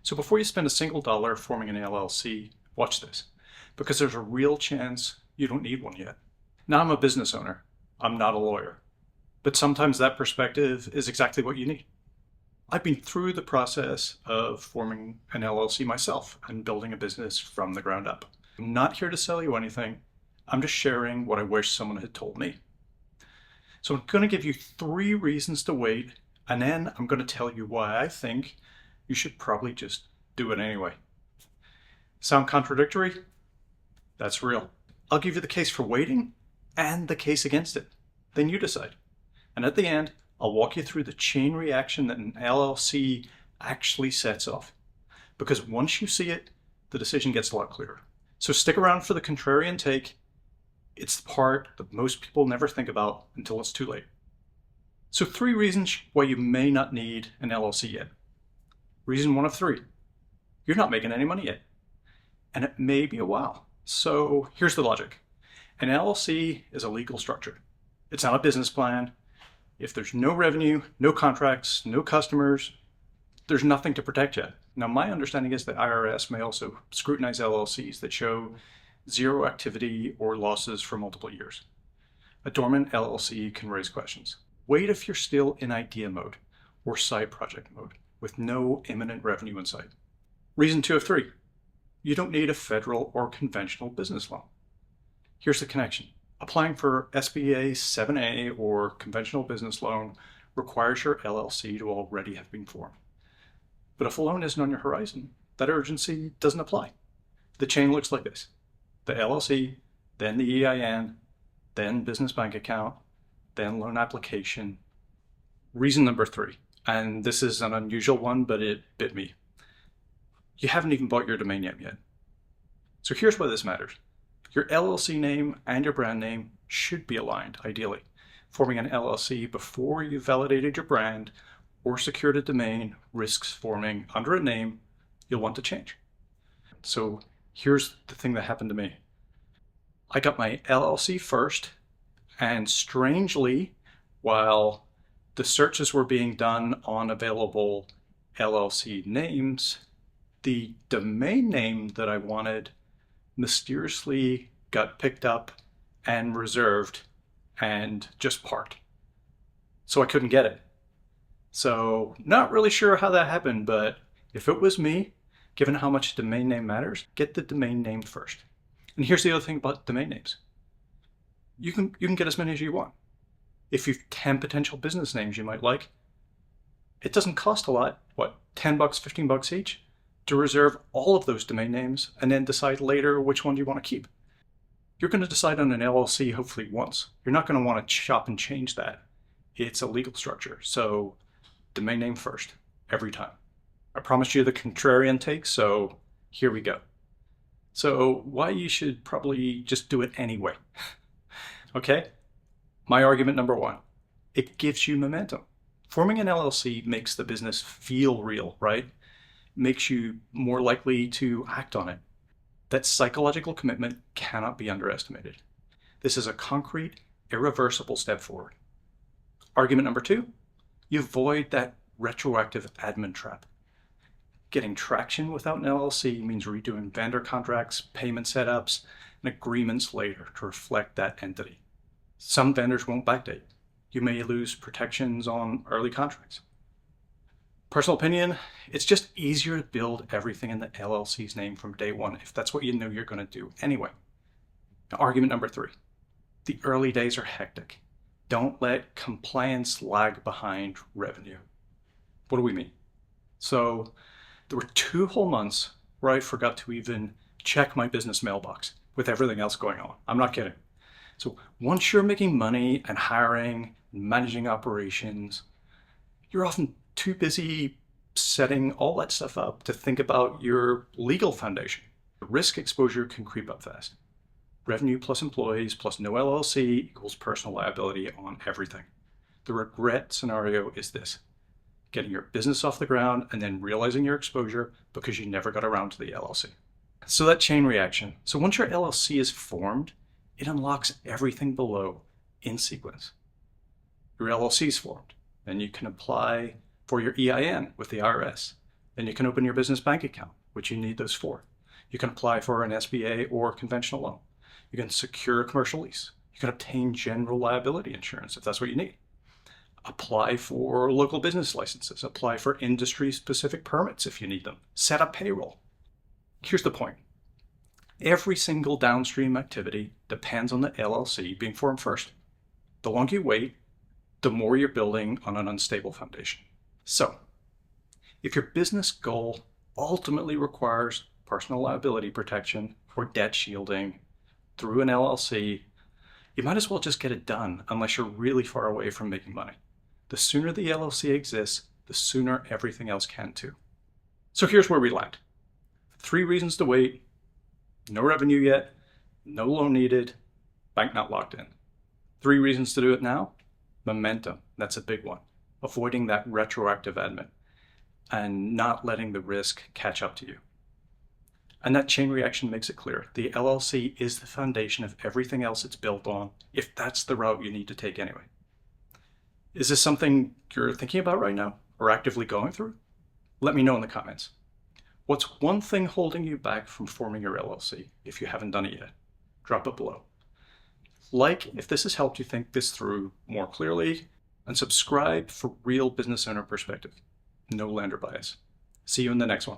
So before you spend a single dollar forming an LLC, watch this, because there's a real chance you don't need one yet. Now, I'm a business owner. I'm not a lawyer. But sometimes that perspective is exactly what you need. I've been through the process of forming an LLC myself and building a business from the ground up. I'm not here to sell you anything. I'm just sharing what I wish someone had told me. So I'm going to give you 3 reasons to wait, and then I'm going to tell you why I think you should probably just do it anyway. Sound contradictory? That's real. I'll give you the case for waiting and the case against it. Then you decide. And at the end, I'll walk you through the chain reaction that an LLC actually sets off. Because once you see it, the decision gets a lot clearer. So stick around for the contrarian take. It's the part that most people never think about until it's too late. So 3 reasons why you may not need an LLC yet. Reason 1 of 3, you're not making any money yet. And it may be a while. So here's the logic. An LLC is a legal structure. It's not a business plan. If there's no revenue, no contracts, no customers, there's nothing to protect you. Now, my understanding is the IRS may also scrutinize LLCs that show 0 activity or losses for multiple years. A dormant LLC can raise questions. Wait if you're still in idea mode or side project mode with no imminent revenue in sight. Reason 2 of 3, you don't need a federal or conventional business loan. Here's the connection. Applying for SBA 7A or conventional business loan requires your LLC to already have been formed. But if a loan isn't on your horizon, that urgency doesn't apply. The chain looks like this. The LLC, then the EIN, then business bank account, then loan application. Reason number 3, and this is an unusual one, but it bit me. You haven't even bought your domain name yet. So here's why this matters. Your LLC name and your brand name should be aligned, ideally. Forming an LLC before you validated your brand or secured a domain risks forming under a name you'll want to change. So here's the thing that happened to me. I got my LLC first, and strangely, while the searches were being done on available LLC names, the domain name that I wanted mysteriously got picked up and reserved and just parked. So I couldn't get it. So not really sure how that happened, but if it was me, given how much domain name matters, get the domain name first. And here's the other thing about domain names. You can get as many as you want. If you've 10 potential business names you might like, it doesn't cost a lot, what, $10, $15 each, to reserve all of those domain names and then decide later which one you want to keep. You're going to decide on an LLC hopefully once. You're not going to want to chop and change that. It's a legal structure, so domain name first, every time. I promised you the contrarian take, so here we go. So why you should probably just do it anyway. Okay? My argument number 1, it gives you momentum. Forming an LLC makes the business feel real, right? Makes you more likely to act on it. That psychological commitment cannot be underestimated. This is a concrete, irreversible step forward. Argument number 2, you avoid that retroactive admin trap. Getting traction without an LLC means redoing vendor contracts, payment setups, and agreements later to reflect that entity. Some vendors won't backdate. You may lose protections on early contracts. Personal opinion, it's just easier to build everything in the LLC's name from day 1 if that's what you know you're going to do anyway. Now, argument number 3, the early days are hectic. Don't let compliance lag behind revenue. What do we mean? So there were 2 whole months where I forgot to even check my business mailbox with everything else going on. I'm not kidding. So once you're making money and hiring, and managing operations, you're often too busy setting all that stuff up to think about your legal foundation. Risk exposure can creep up fast. Revenue plus employees plus no LLC equals personal liability on everything. The regret scenario is this: getting your business off the ground and then realizing your exposure because you never got around to the LLC. So that chain reaction. So once your LLC is formed, it unlocks everything below in sequence. Your LLC is formed, and you can apply for your EIN with the IRS. Then you can open your business bank account, which you need those for. You can apply for an SBA or conventional loan. You can secure a commercial lease. You can obtain general liability insurance if that's what you need. Apply for local business licenses. Apply for industry-specific permits if you need them. Set up payroll. Here's the point. Every single downstream activity depends on the LLC being formed first. The longer you wait, the more you're building on an unstable foundation. So, if your business goal ultimately requires personal liability protection or debt shielding through an LLC, you might as well just get it done unless you're really far away from making money. The sooner the LLC exists, the sooner everything else can too. So here's where we land. 3 reasons to wait. No revenue yet, no loan needed, bank not locked in. 3 reasons to do it now. Momentum, that's a big one. Avoiding that retroactive admin and not letting the risk catch up to you. And that chain reaction makes it clear. The LLC is the foundation of everything else it's built on, if that's the route you need to take anyway. Is this something you're thinking about right now or actively going through? Let me know in the comments. What's one thing holding you back from forming your LLC if you haven't done it yet? Drop it below. Like if this has helped you think this through more clearly, and subscribe for real business owner perspective. No lender bias. See you in the next one.